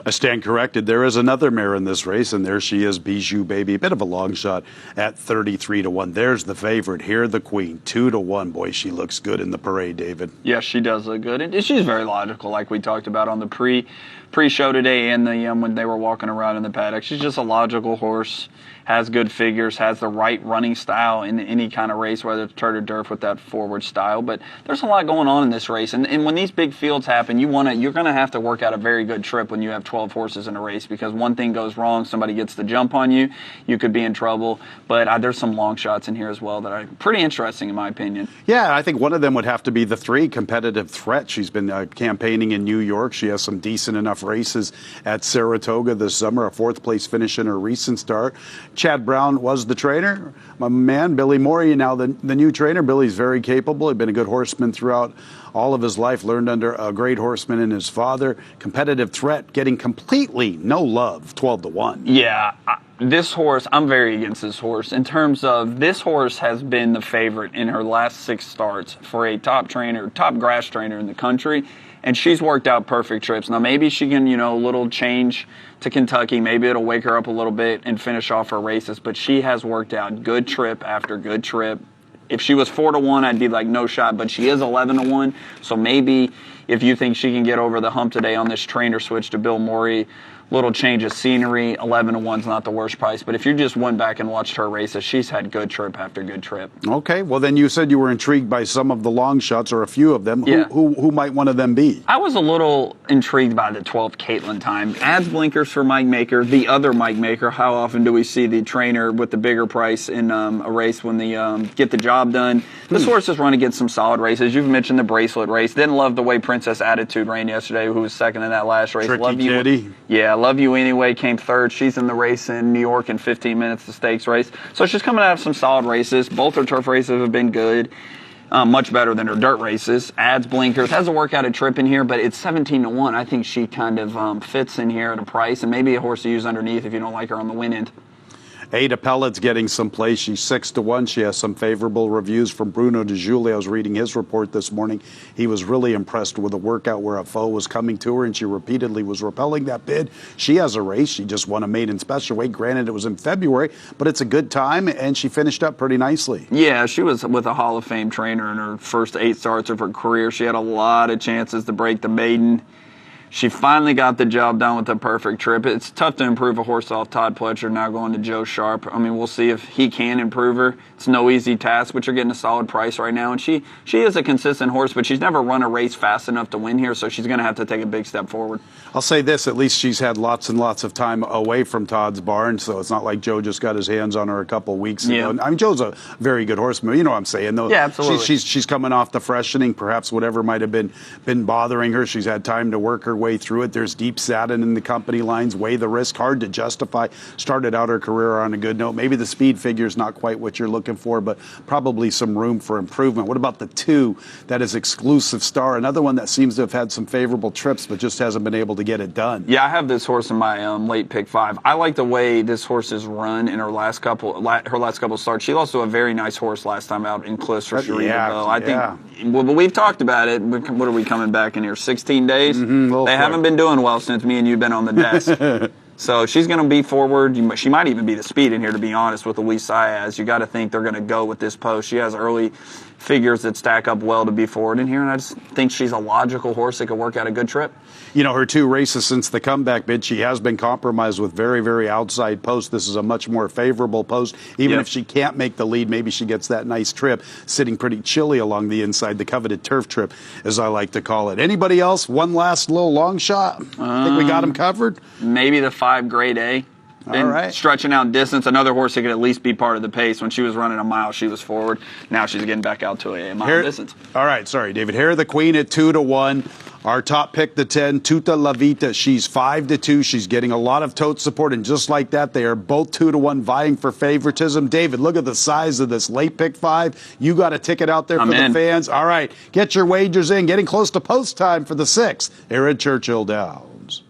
I stand corrected. There is another mare in this race, and there she is, Bijou Baby. A bit of a long shot at 33-1. There's the favorite here, the Queen, 2-1. Boy, she looks good in the parade, David. Yeah, she does look good. And she's very logical, like we talked about on the pre-show today and the when they were walking around in the paddock. She's just a logical horse, has good figures, has the right running style in any kind of race, whether it's turf or dirt with that forward style. But there's a lot going on in this race. And when these big fields happen, you're going to have to work out a very good trip when you have 12 horses in a race, because one thing goes wrong, somebody gets the jump on you, you could be in trouble. But there's some long shots in here as well that are pretty interesting in my opinion. Yeah, I think one of them would have to be the 3, Competitive Threat. She's been campaigning in New York. She has some decent enough races at Saratoga this summer, a 4th place finish in her recent start. Chad Brown was the trainer. My man, Billy Morey, now the new trainer. Billy's very capable. He'd been a good horseman throughout all of his life, learned under a great horseman in his father. Competitive Threat getting completely no love, 12-1. Yeah, this horse, I'm very against this horse. In terms of, this horse has been the favorite in her last 6 starts for a top grass trainer in the country. And she's worked out perfect trips. Now, maybe she can, a little change to Kentucky. Maybe it'll wake her up a little bit and finish off her races. But she has worked out good trip after good trip. If she was 4-1, I'd be like, no shot. But she is 11-1. So maybe if you think she can get over the hump today on this trainer switch to Bill Morey, little change of scenery, 11-1's not the worst price. But if you just went back and watched her races, she's had good trip after good trip. Okay, well then you said you were intrigued by some of the long shots, or a few of them. Yeah. Who might one of them be? I was a little intrigued by the 12th Caitlin time. Adds blinkers for Mike Maker, the other Mike Maker. How often do we see the trainer with the bigger price in a race when they get the job done? This horse has run against some solid races. You've mentioned the Bracelet race. Didn't love the way Princess Attitude ran yesterday, who was second in that last race. Tricky Kitty. Yeah, Love You Anyway came third. She's in the race in New York in 15 minutes, the stakes race. So she's coming out of some solid races. Both her turf races have been good. Much better than her dirt races. Adds blinkers. Has a workout trip in here, but it's 17-1. I think she kind of fits in here at a price, and maybe a horse to use underneath if you don't like her on the win end. Ada Pellet's getting some play. She's 6-1. She has some favorable reviews from Bruno De Julie. I was reading his report this morning. He was really impressed with the workout where a foe was coming to her, and she repeatedly was repelling that bid. She has a race. She just won a maiden special weight. Granted, it was in February, but it's a good time, and she finished up pretty nicely. Yeah, she was with a Hall of Fame trainer in her first 8 starts of her career. She had a lot of chances to break the maiden. She finally got the job done with a perfect trip. It's tough to improve a horse off Todd Pletcher, now going to Joe Sharp. I mean, we'll see if he can improve her. It's no easy task, but you're getting a solid price right now. And she is a consistent horse, but she's never run a race fast enough to win here, so she's going to have to take a big step forward. I'll say this, at least she's had lots and lots of time away from Todd's barn, so it's not like Joe just got his hands on her a couple weeks ago. Yeah. I mean, Joe's a very good horseman. You know what I'm saying, though. Yeah, absolutely. She's coming off the freshening, perhaps whatever might have been bothering her. She's had time to work her way through it. There's deep satin in the company lines, weigh the risk, hard to justify. Started out her career on a good note. Maybe the speed figure is not quite what you're looking for, but probably some room for improvement. What about the 2 that is Exclusive Star? Another one that seems to have had some favorable trips, but just hasn't been able to get it done. Yeah, I have this horse in my late pick 5. I like the way this horse has run in her last couple starts. She lost to a very nice horse last time out in Cliffs for Shereen. I think, well, but we've talked about it. What are we coming back in here? 16 days? They haven't been doing well since me and you've been on the desk. So she's going to be forward. She might even be the speed in here, to be honest, with Elise Saez. You got to think they're going to go with this post. She has early figures that stack up well to be forward in here, and I just think she's a logical horse that could work out a good trip. You know, her 2 races since the comeback bid, she has been compromised with very, very outside posts. This is a much more favorable post. Even if she can't make the lead, maybe she gets that nice trip, sitting pretty chilly along the inside, the coveted turf trip, as I like to call it. Anybody else? One last little long shot? I think we got them covered? Maybe the 5 Grade A. Been stretching out distance. Another horse that could at least be part of the pace. When she was running a mile, she was forward. Now she's getting back out to a mile distance. All right, sorry, David. Here, the Queen at 2-1. Our top pick, the 10, Tuta La Vita. She's 5-2. She's getting a lot of tote support, and just like that, they are both 2-1 vying for favoritism. David, look at the size of this late pick 5. You got a ticket out there for the fans. All right, get your wagers in. Getting close to post time for the 6th here at Churchill Downs.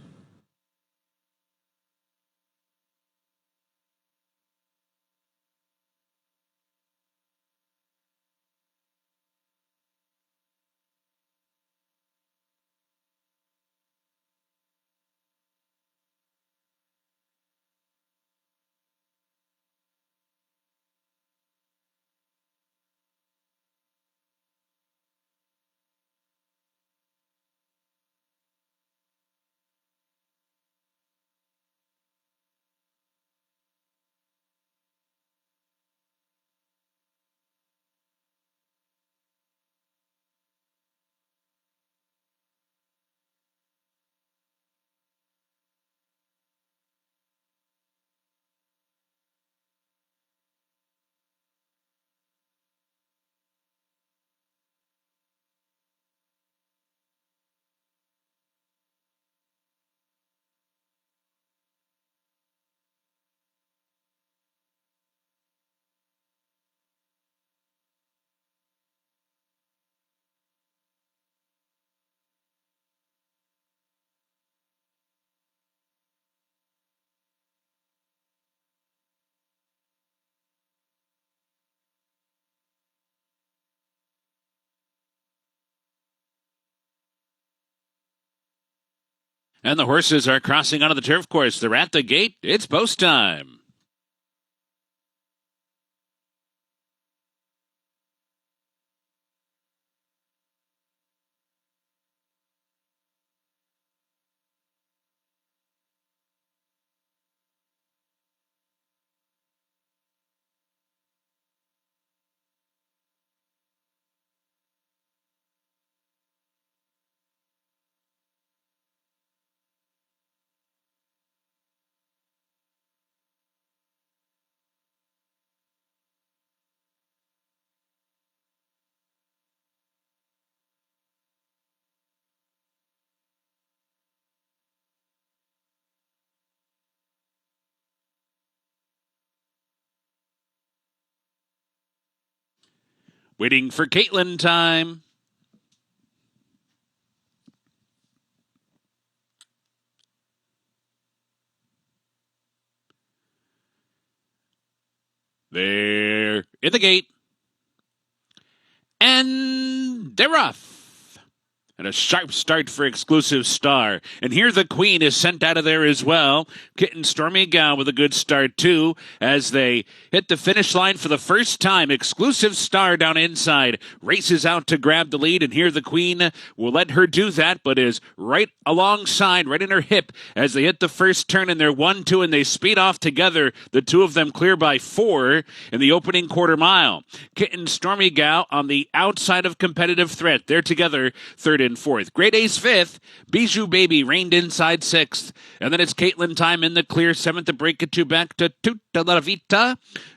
And the horses are crossing onto the turf course. They're at the gate. It's post time. Waiting for Caitlin time. They're in the gate. And they're off. And a sharp start for Exclusive Star. And here the Queen is sent out of there as well. Kitten Stormy Gal with a good start too as they hit the finish line for the first time. Exclusive Star down inside races out to grab the lead. And here the Queen will let her do that, but is right alongside, right in her hip as they hit the first turn. And they're 1-2 and they speed off together. The two of them clear by 4 in the opening quarter mile. Kitten Stormy Gal on the outside of Competitive Threat. They're together third and fourth. Great Ace fifth. Bijou Baby reigned inside sixth. And then it's Caitlin time in the clear seventh to break it 2 back to Tutta La Vita.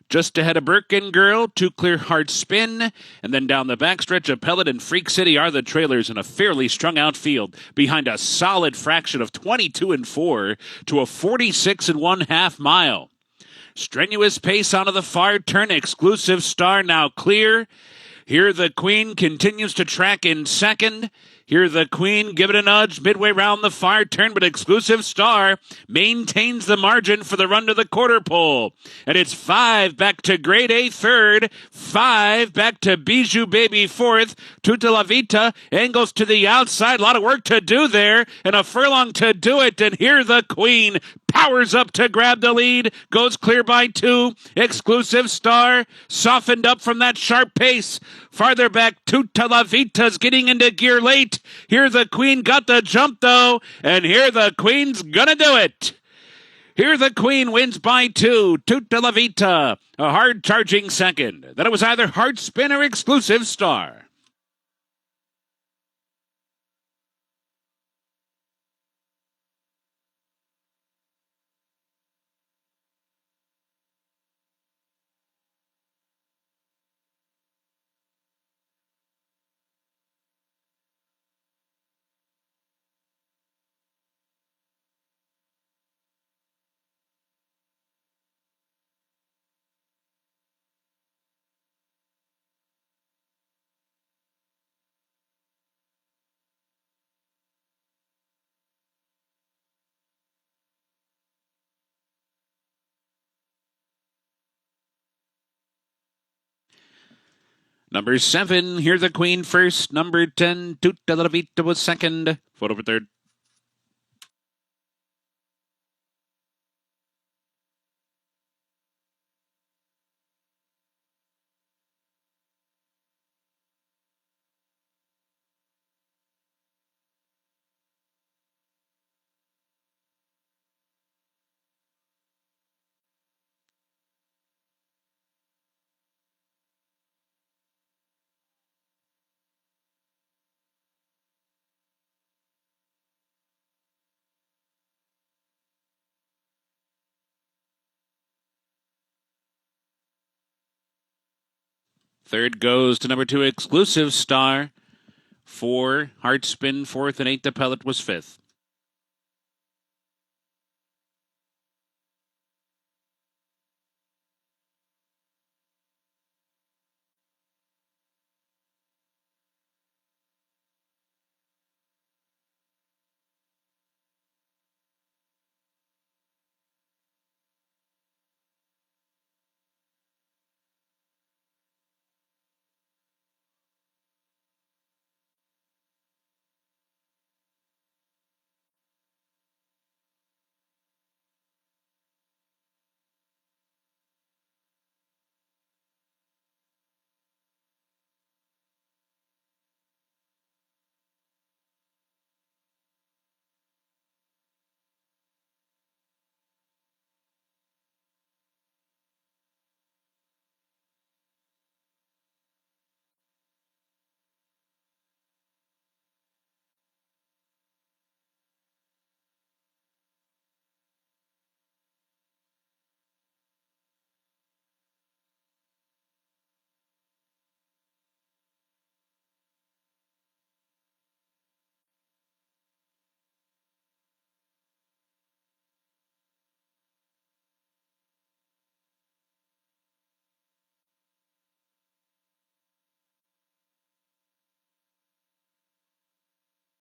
Just ahead of Birkin Girl, 2 clear hard spin. And then down the backstretch of Pellet and Freak City are the trailers in a fairly strung out field behind a solid fraction of 22 and 4 to a 46 and 1/2 mile. Strenuous pace onto the far turn. Exclusive Star now clear. Here the Queen continues to track in second. Here the Queen give it a nudge midway round the far turn, but Exclusive Star maintains the margin for the run to the quarter pole. And it's 5 back to Grade A third, 5 back to Bijou Baby fourth, Tutta La Vita angles to the outside. A lot of work to do there and a furlong to do it. And here the Queen powers up to grab the lead, goes clear by 2. Exclusive Star softened up from that sharp pace. Farther back, Tutta La Vita's getting into gear late. Here the Queen got the jump though, and here the Queen's gonna do it. Here the Queen wins by 2. Tutta La Vita, a hard charging second. Then it was either Hard Spin or Exclusive Star. Number 7, Here the Queen first. Number 10, Tutta La Vita was second. Photo for third. Third goes to number 2, Exclusive Star. 4, Hard Spin, fourth, and 8, the Pellet was fifth.